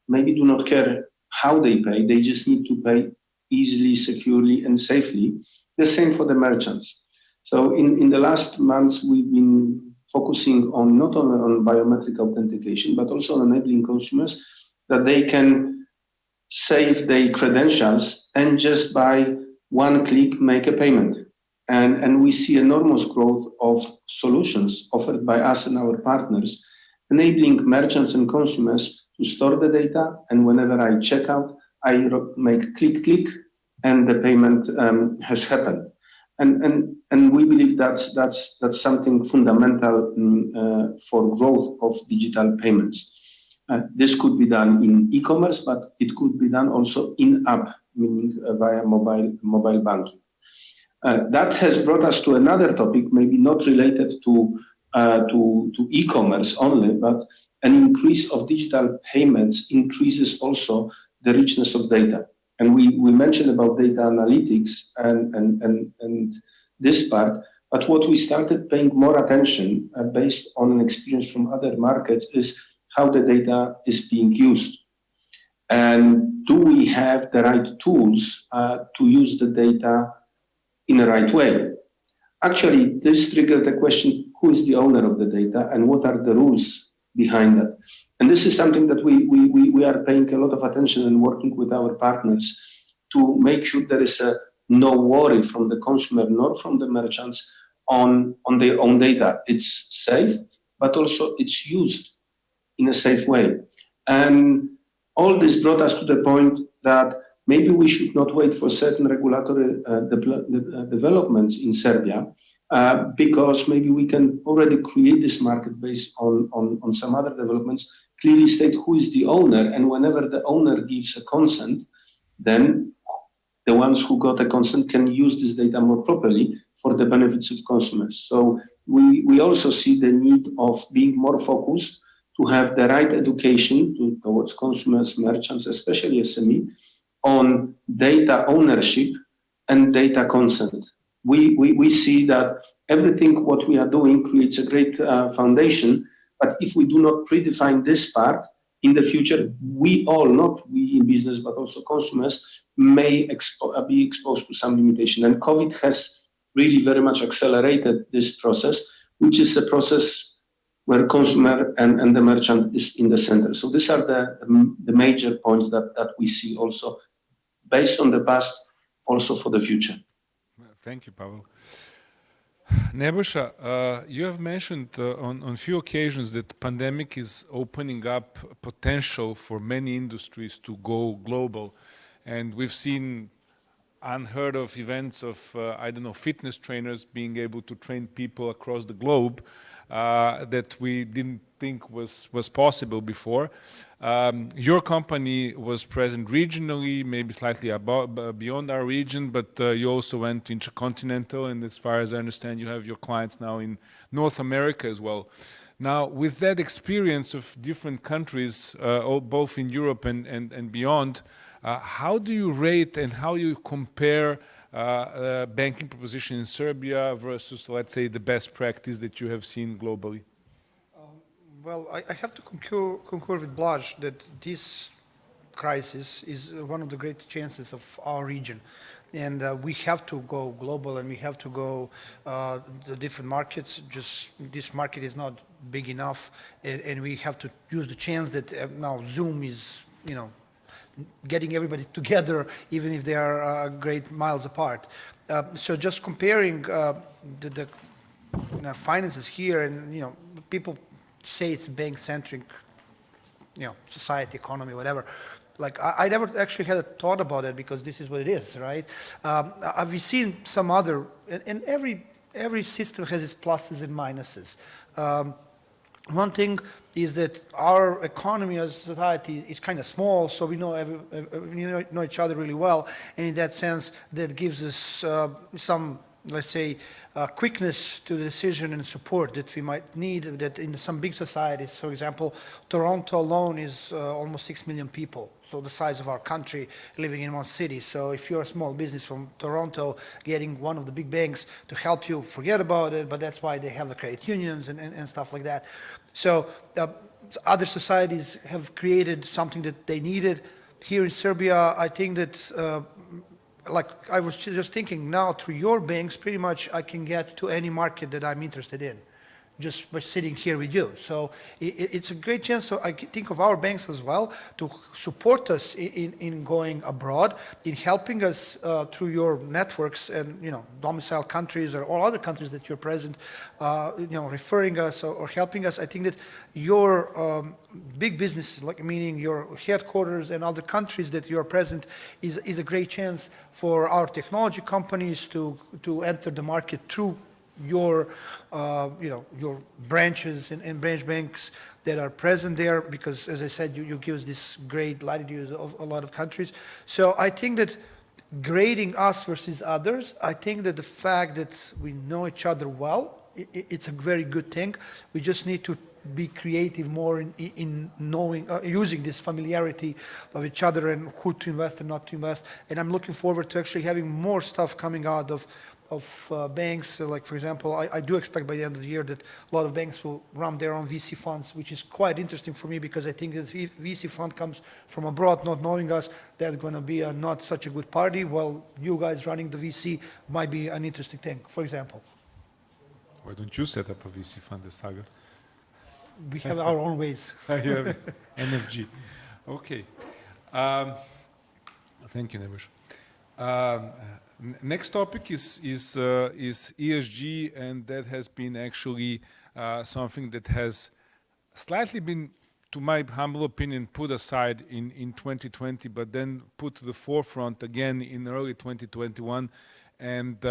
maybe do not care how they pay, they just need to pay easily, securely, and safely. The same for the merchants. So in the last months, we've been focusing on not only on biometric authentication, but also on enabling consumers that they can save their credentials and just by one click make a payment. And we see enormous growth of solutions offered by us and our partners, enabling merchants and consumers to store the data, and whenever I check out, I make click, and the payment has happened. And we believe that's something fundamental for growth of digital payments. This could be done in e-commerce, but it could be done also in-app, meaning via mobile banking. That has brought us to another topic, maybe not related to e-commerce only, but an increase of digital payments increases also the richness of data. And we mentioned about data analytics and this part, but what we started paying more attention based on an experience from other markets is how the data is being used. And do we have the right tools to use the data in the right way? Actually, this triggered the question, who is the owner of the data and what are the rules behind that? And this is something that we are paying a lot of attention and working with our partners to make sure there is no worry from the consumer nor from the merchants on their own data. It's safe, but also it's used in a safe way. And all this brought us to the point that maybe we should not wait for certain regulatory developments in Serbia, because maybe we can already create this market based on some other developments, clearly state who is the owner, and whenever the owner gives a consent, then the ones who got a consent can use this data more properly for the benefits of consumers. So we also see the need of being more focused to have the right education towards consumers, merchants, especially SME, on data ownership and data consent. We see that everything what we are doing creates a great foundation, but if we do not predefine this part, in the future, we all, not we in business, but also consumers, may be exposed to some limitation. And COVID has really very much accelerated this process, which is a process where consumer and the merchant is in the center. So these are the major points that we see also based on the past, also for the future. Thank you, Pavel. Nebojša, you have mentioned on few occasions that pandemic is opening up potential for many industries to go global. And we've seen unheard of events of, fitness trainers being able to train people across the globe that we didn't think was possible before. Your company was present regionally, maybe slightly beyond our region, but you also went intercontinental, and as far as I understand, you have your clients now in North America as well. Now, with that experience of different countries, both in Europe and beyond, how do you rate and how you compare banking proposition in Serbia versus, let's say, the best practice that you have seen globally? Well, I have to concur with Blaž that this crisis is one of the great chances of our region. And we have to go global, and we have to go the different markets. Just this market is not big enough, and we have to use the chance that now Zoom is, you know, getting everybody together, even if they are great miles apart. So just comparing the finances here, and you know, people say it's bank-centric, you know, society, economy, whatever. Like I never actually had a thought about it because this is what it is, right? I've seen some other, and every system has its pluses and minuses. One thing is that our economy as a society is kind of small, so we know know each other really well, and in that sense, that gives us some, let's say, quickness to the decision and support that we might need. That in some big societies, for example, Toronto alone is almost 6 million people, so the size of our country living in one city. So if you're a small business from Toronto, getting one of the big banks to help you, forget about it, but that's why they have the credit unions and stuff like that. So other societies have created something that they needed. Here in Serbia, I think that like I was just thinking now, through your banks, pretty much I can get to any market that I'm interested in, just by sitting here with you. So it's a great chance. So I think of our banks as well to support us in going abroad, in helping us through your networks and, you know, domicile countries or all other countries that you're present, you know, referring us or helping us. I think that your big businesses, like meaning your headquarters and other countries that you're present, is a great chance for our technology companies to enter the market through your, you know, your branches and branch banks that are present there, because as I said, you give us this great latitude of a lot of countries. So I think that grading us versus others, I think that the fact that we know each other well, it's a very good thing. We just need to be creative more in knowing, using this familiarity of each other and who to invest and not to invest. And I'm looking forward to actually having more stuff coming out of banks. Like, for example, I do expect by the end of the year that a lot of banks will run their own VC funds, which is quite interesting for me, because I think if VC fund comes from abroad, not knowing us, that's going to be not such a good party. While you guys running the VC might be an interesting thing, for example. Why don't you set up a VC fund, Sagar? We have our own ways. You have NFG. Okay. Thank you, Nebojša. Next topic is ESG, and that has been actually something that has slightly been, to my humble opinion, put aside in 2020, but then put to the forefront again in early 2021. And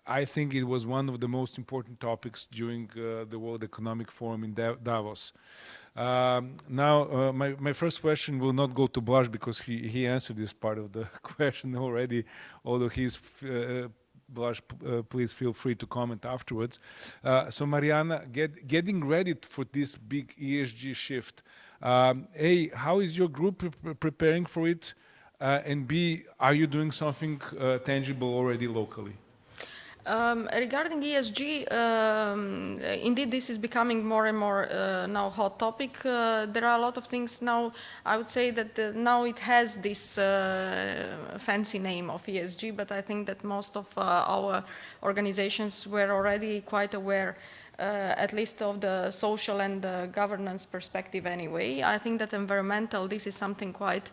I think it was one of the most important topics during the World Economic Forum in Davos. Now, my first question will not go to Blaž, because he answered this part of the question already, although he's, Blaž, please feel free to comment afterwards. So Mariana, getting ready for this big ESG shift, A, how is your group preparing for it? And B, are you doing something tangible already locally? Regarding ESG, indeed this is becoming more and more now hot topic. There are a lot of things now. I would say that now it has this fancy name of ESG, but I think that most of our organizations were already quite aware, at least of the social and governance perspective anyway. I think that environmental, this is something quite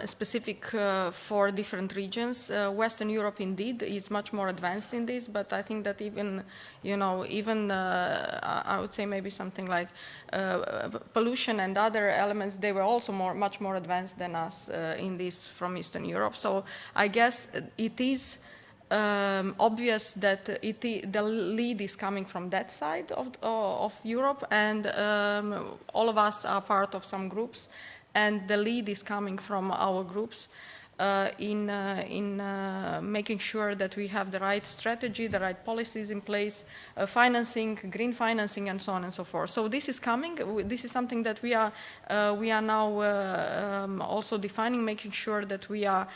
specific for different regions. Western Europe indeed is much more advanced in this, but I think that even, you know, I would say maybe something like pollution and other elements, they were also much more advanced than us in this from Eastern Europe. So I guess it is obvious that the lead is coming from that side of Europe, and all of us are part of some groups, and the lead is coming from our groups in making sure that we have the right strategy, the right policies in place, financing, green financing, and so on and so forth. So this is coming. This is something that we are now also defining, making sure that we are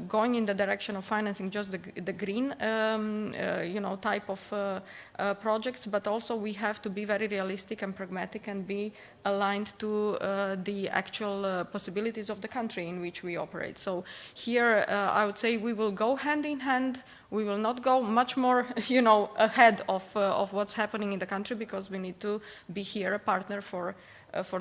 going in the direction of financing just the green, type of projects, but also we have to be very realistic and pragmatic and be aligned to the actual possibilities of the country in which we operate. So here, I would say we will go hand in hand. We will not go much more, ahead of what's happening in the country, because we need to be here a partner for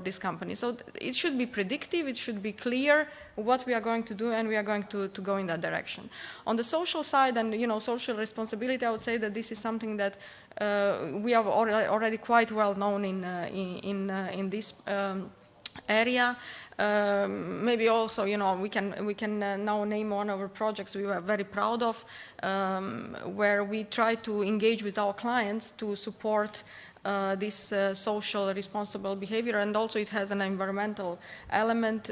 this company. So it should be predictive, it should be clear what we are going to do, and we are going to go in that direction. On the social side and social responsibility, I would say that this is something that we are already quite well known in this area. Maybe also, we can now name one of our projects we were very proud of, where we try to engage with our clients to support this social responsible behavior, and also it has an environmental element.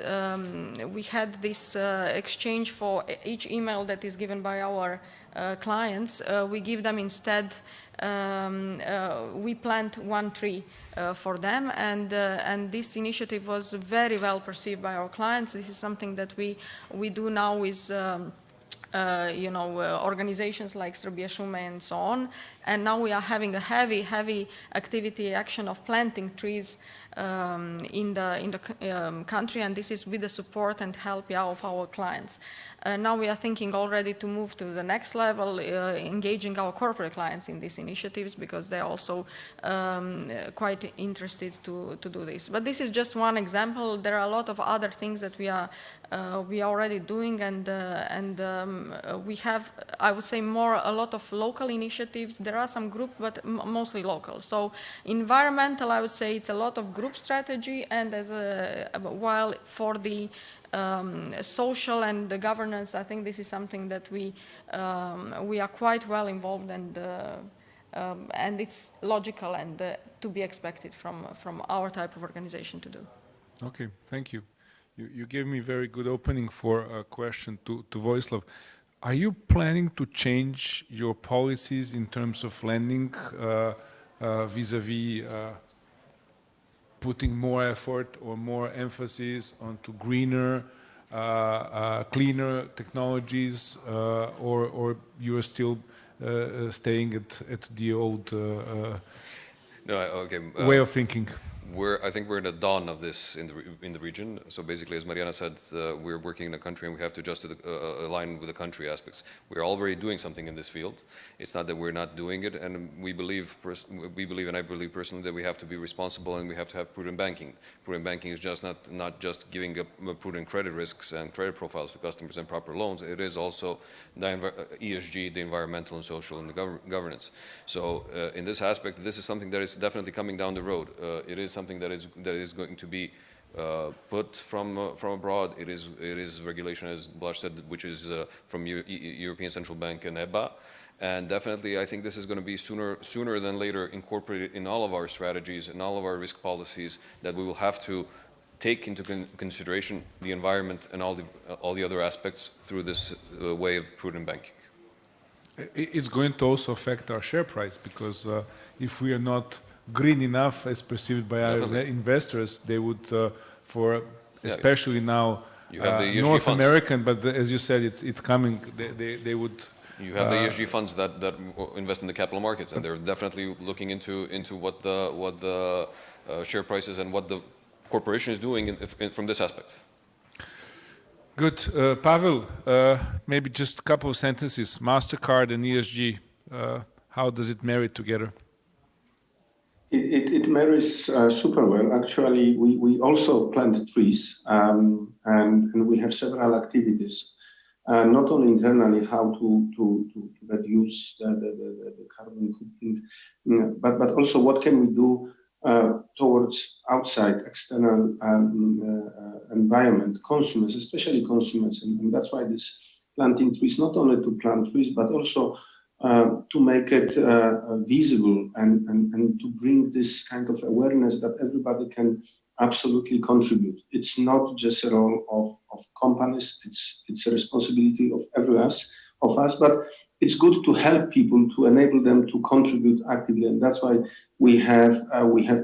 We had this exchange for each email that is given by our clients. We give them instead, we plant one tree for them, and this initiative was very well perceived by our clients. This is something that we do now with organizations like Srbija Šume and so on, and now we are having a heavy activity action of planting trees in the country, and this is with the support and help of our clients. Now we are thinking already to move to the next level, engaging our corporate clients in these initiatives, because they're also quite interested to do this. But this is just one example. There are a lot of other things that we are already doing, and we have, I would say, a lot of local initiatives. There are some group, but mostly local. So environmental, I would say, it's a lot of group strategy, and while for the social and the governance, I think this is something that we are quite well involved, and it's logical and to be expected from our type of organization to do. Okay, thank you. You gave me very good opening for a question to Vojislav. Are you planning to change your policies in terms of lending vis-a-vis putting more effort or more emphasis onto greener, cleaner technologies, or you are still staying at the old way of thinking? I think we're in the dawn of this in the region. So basically, as Mariana said, we're working in a country and we have to adjust to align with the country aspects. We're already doing something in this field. It's not that we're not doing it, and we believe, and I believe personally, that we have to be responsible and we have to have prudent banking. Prudent banking is just not just giving up prudent credit risks and credit profiles for customers and proper loans. It is also the ESG, the environmental and social, and the governance. So in this aspect, this is something that is definitely coming down the road. It is something that is going to be put from abroad. It is regulation, as Blaž said, which is from European Central Bank and EBA, and definitely I think this is going to be sooner than later incorporated in all of our strategies and all of our risk policies, that we will have to take into consideration the environment and all the other aspects through this way of prudent banking. It's going to also affect our share price, because if we are not green enough as perceived by our investors, they would, especially now, you have the ESG North funds. American, but as you said, it's coming. They would. You have the ESG funds that invest in the capital markets, and they're definitely looking into what the share prices and what the corporation is doing from this aspect. Good, Pavel. Maybe just a couple of sentences. MasterCard and ESG. How does it marry together? It marries super well. Actually, we also plant trees, and we have several activities, not only internally how to reduce the carbon footprint, but also what can we do towards outside external environment, consumers, especially consumers, and that's why this planting trees, not only to plant trees, but also to make it visible and to bring this kind of awareness that everybody can absolutely contribute. It's not just a role of companies, it's a responsibility of every of us, but it's good to help people, to enable them to contribute actively, and that's why we have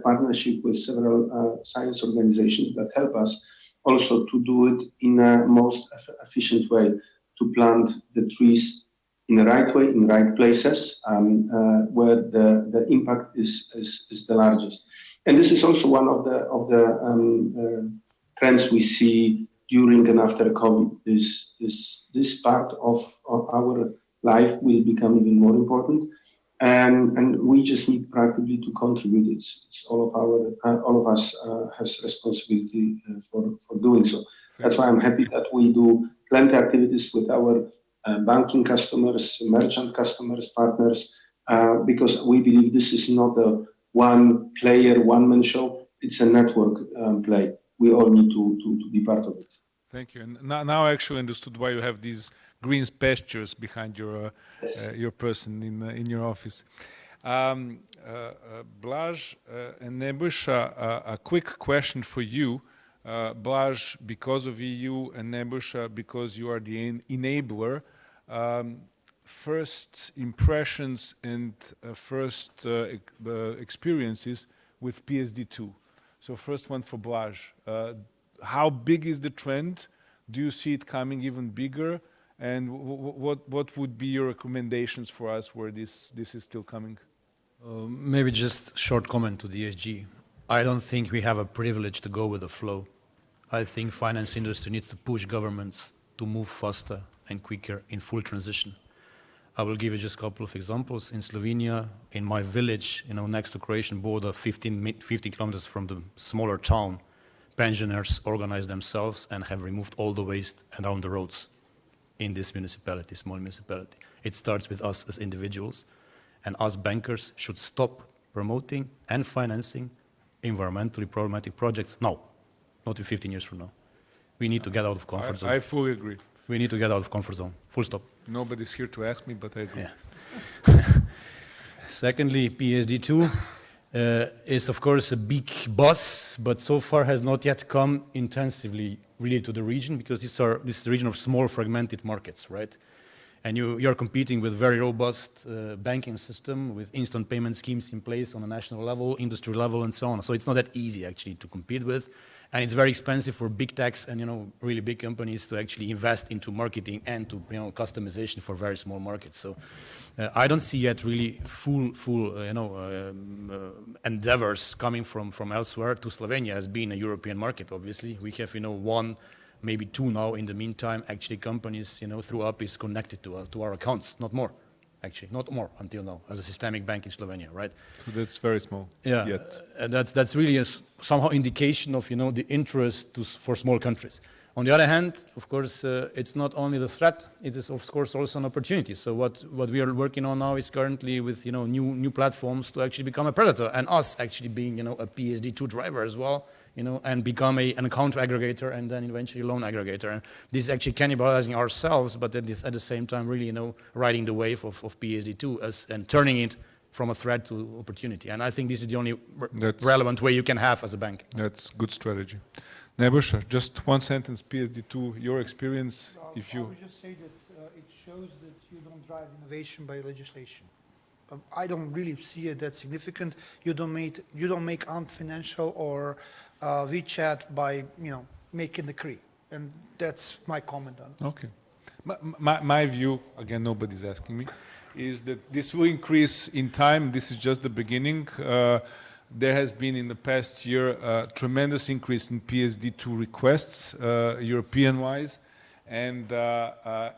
partnership with several science organizations that help us also to do it in a most efficient way, to plant the trees in the right way, in the right places, where the impact is the largest. And this is also one of the trends we see during and after COVID. This part of our life will become even more important, and we just need practically to contribute. It's all of us has responsibility for doing so. That's why I'm happy that we do plenty activities with our banking customers, merchant customers, partners, because we believe this is not a one player, one man show. It's a network play. We all need to be part of it. Thank you. And now I actually understood why you have these green pastures behind your person in your office. Blaž and Nebojša, a quick question for you. Blaž, because of EU, and Nebojša, because you are the enabler, first impressions and first experiences with PSD2. So first one for Blaž. How big is the trend? Do you see it coming even bigger? And what would be your recommendations for us where this is still coming? Maybe just short comment to the ESG. I don't think we have a privilege to go with the flow. I think finance industry needs to push governments to move faster and quicker in full transition. I will give you just a couple of examples. In Slovenia, in my village, next to Croatian border, 50 kilometers from the smaller town, pensioners organize themselves and have removed all the waste around the roads in this municipality, small municipality. It starts with us as individuals, and us bankers should stop promoting and financing environmentally problematic projects now, not in 15 years from now. We need to get out of comfort zone. I fully agree. We need to get out of comfort zone, full stop. Nobody's here to ask me, but I agree. Yeah. Secondly, PSD2 is of course a big buzz, but so far has not yet come intensively really to the region, because this is a region of small fragmented markets, right? And you're competing with very robust banking system with instant payment schemes in place on a national level, industry level, and so on. So it's not that easy actually to compete with, and it's very expensive for big techs and really big companies to actually invest into marketing and to customization for very small markets. So I don't see yet really full endeavors coming from elsewhere to Slovenia as being a European market. Obviously, we have one, maybe two now in the meantime, actually companies, through APIs connected to our accounts, not more, actually, not more until now, as a systemic bank in Slovenia, right? So that's very small. Yeah, yet. And that's really somehow indication of, the interest for small countries. On the other hand, of course, it's not only the threat, it is of course also an opportunity. So what we are working on now is currently with, new platforms to actually become a predator, and us actually being, a PSD2 driver as well, and become an account aggregator and then eventually loan aggregator. And this is actually cannibalizing ourselves, but at the same time really, riding the wave of PSD2 and turning it from a threat to opportunity. And I think this is the only relevant way you can have as a bank. That's good strategy. Nebojša, just one sentence, PSD2, your experience, if you... I would just say that it shows that you don't drive innovation by legislation. I don't really see it that significant. You don't make Ant Financial or WeChat by making the decree, and that's my comment on it. Okay. My view, again, nobody's asking me, is that this will increase in time. This is just the beginning. There has been in the past year a tremendous increase in PSD2 requests, European-wise. And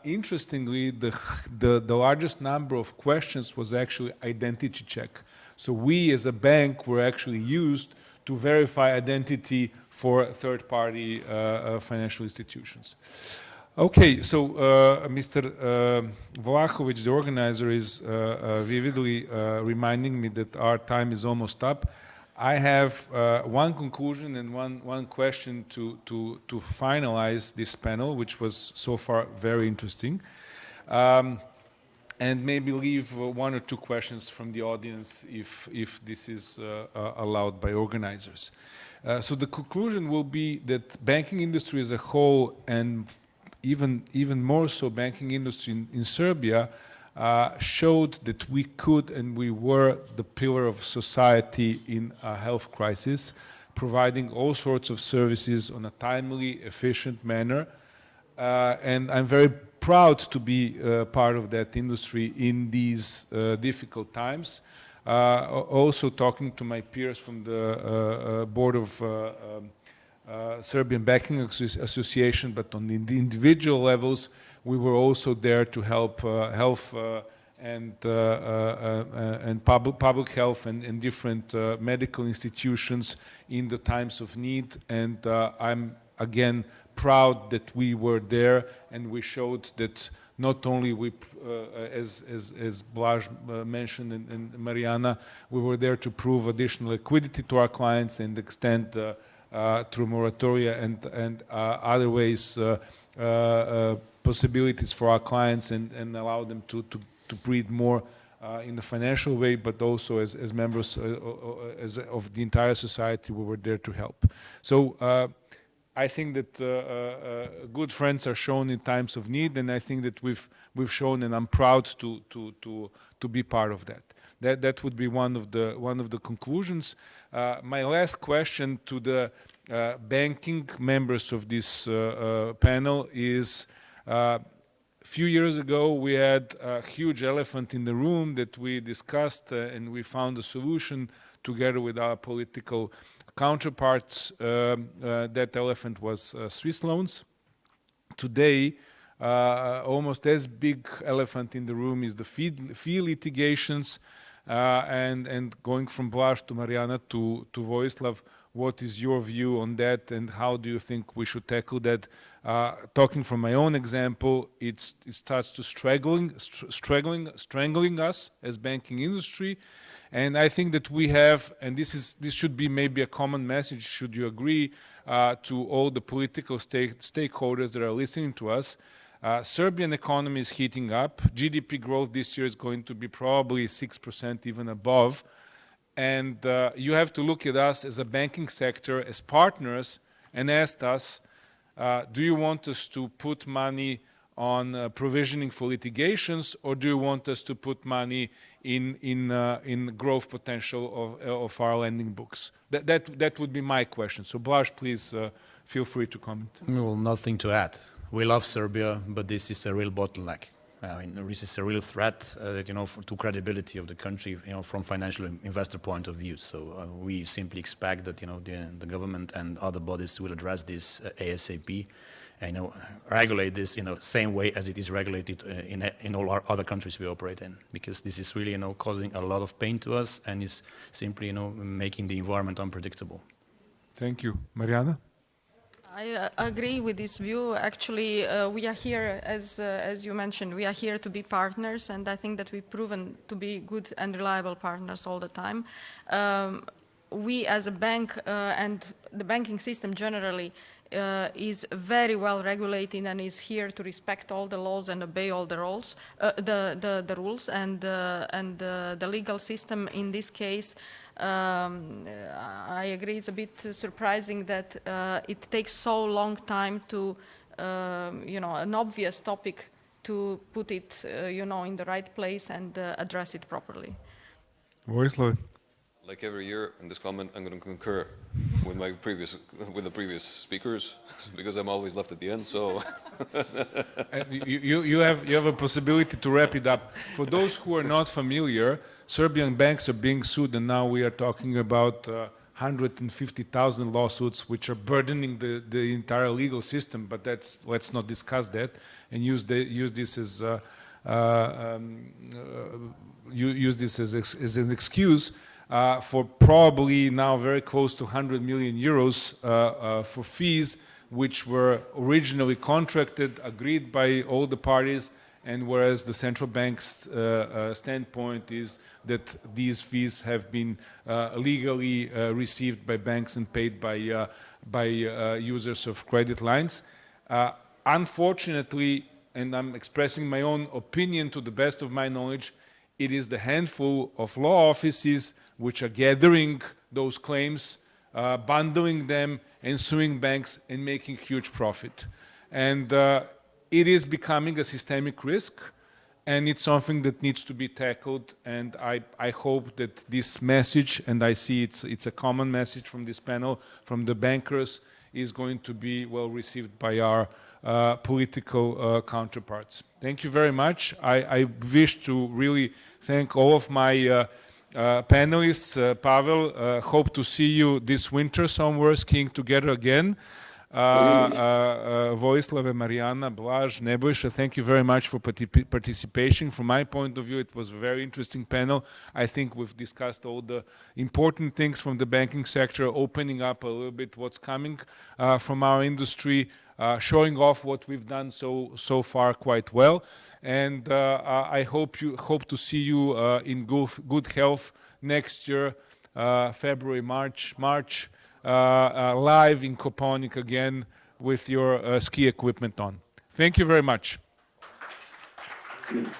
interestingly, the largest number of questions was actually identity check. So we as a bank were actually used to verify identity for third-party financial institutions. Okay, so Mr. Vlahovic, the organizer, is vividly reminding me that our time is almost up. I have one conclusion and one question to finalize this panel, which was so far very interesting, and maybe leave one or two questions from the audience if this is allowed by organizers. So the conclusion will be that banking industry as a whole, and even more so banking industry in Serbia, showed that we could and we were the pillar of society in a health crisis, providing all sorts of services on a timely, efficient manner. And I'm very proud to be part of that industry in these difficult times. Also talking to my peers from the board of Serbian Banking Association, but on the individual levels, we were also there to help health and public health and different medical institutions in the times of need. And I'm again proud that we were there and we showed that not only we, as Blaž mentioned and Mariana, we were there to prove additional liquidity to our clients and extend through moratoria and other ways possibilities for our clients and allow them to breathe more in the financial way, but also as members of the entire society, we were there to help. So I think that good friends are shown in times of need, and I think that we've shown, and I'm proud to be part of that. That would be one of the conclusions. My last question to the banking members of this panel is: a few years ago, we had a huge elephant in the room that we discussed, and we found a solution together with our political counterparts. That elephant was Swiss loans. Today, almost as big elephant in the room is the fee litigations. And going from Blaž to Mariana to Vojislav, what is your view on that, and how do you think we should tackle that? Talking from my own example, it starts to strangling us as banking industry, and I think that we have, and this should be maybe a common message. Should you agree to all the political stakeholders that are listening to us? Serbian economy is heating up. GDP growth this year is going to be probably 6%, even above. And you have to look at us as a banking sector, as partners, and ask us, do you want us to put money on provisioning for litigations, or do you want us to put money in growth potential of our lending books? That would be my question. So Blaž, please feel free to comment. Well, nothing to add. We love Serbia, but this is a real bottleneck. I mean, this is a real threat, to credibility of the country, from financial investor point of view. So we simply expect that, the government and other bodies will address this ASAP, and regulate this, same way as it is regulated in all our other countries we operate in, because this is really, causing a lot of pain to us, and is simply, making the environment unpredictable. Thank you, Mariana. I agree with this view. Actually, we are here, as you mentioned, we are here to be partners, and I think that we've proven to be good and reliable partners all the time. We as a bank and the banking system generally is very well regulated and is here to respect all the laws and obey all the rules. The rules and the legal system in this case. I agree. It's a bit surprising that it takes so long time to, an obvious topic to put it, in the right place and address it properly. Vojislav. Like every year in this comment, I'm going to concur with the previous speakers, because I'm always left at the end. So you have a possibility to wrap it up. For those who are not familiar, Serbian banks are being sued, and now we are talking about 150,000 lawsuits, which are burdening the entire legal system. But let's not discuss that and use this as an excuse. For probably now very close to 100 million euros for fees, which were originally contracted, agreed by all the parties, and whereas the central bank's standpoint is that these fees have been legally received by banks and paid by users of credit lines. Unfortunately, and I'm expressing my own opinion to the best of my knowledge, it is the handful of law offices which are gathering those claims, bundling them, and suing banks and making huge profit. And it is becoming a systemic risk. and it's something that needs to be tackled. And I hope that this message, and I see it's a common message from this panel, from the bankers, is going to be well received by our political counterparts. Thank you very much. I wish to really thank all of my panelists. Pavel, hope to see you this winter somewhere skiing together again. Vojislav and Mariana, Blaž, Nebojša, thank you very much for participation. From my point of view, it was a very interesting panel. I think we've discussed all the important things from the banking sector, opening up a little bit what's coming from our industry, showing off what we've done so far quite well. And I hope to see you in good health next year, February, March. Live in Kopaonik again with your ski equipment on. Thank you very much. Thank you.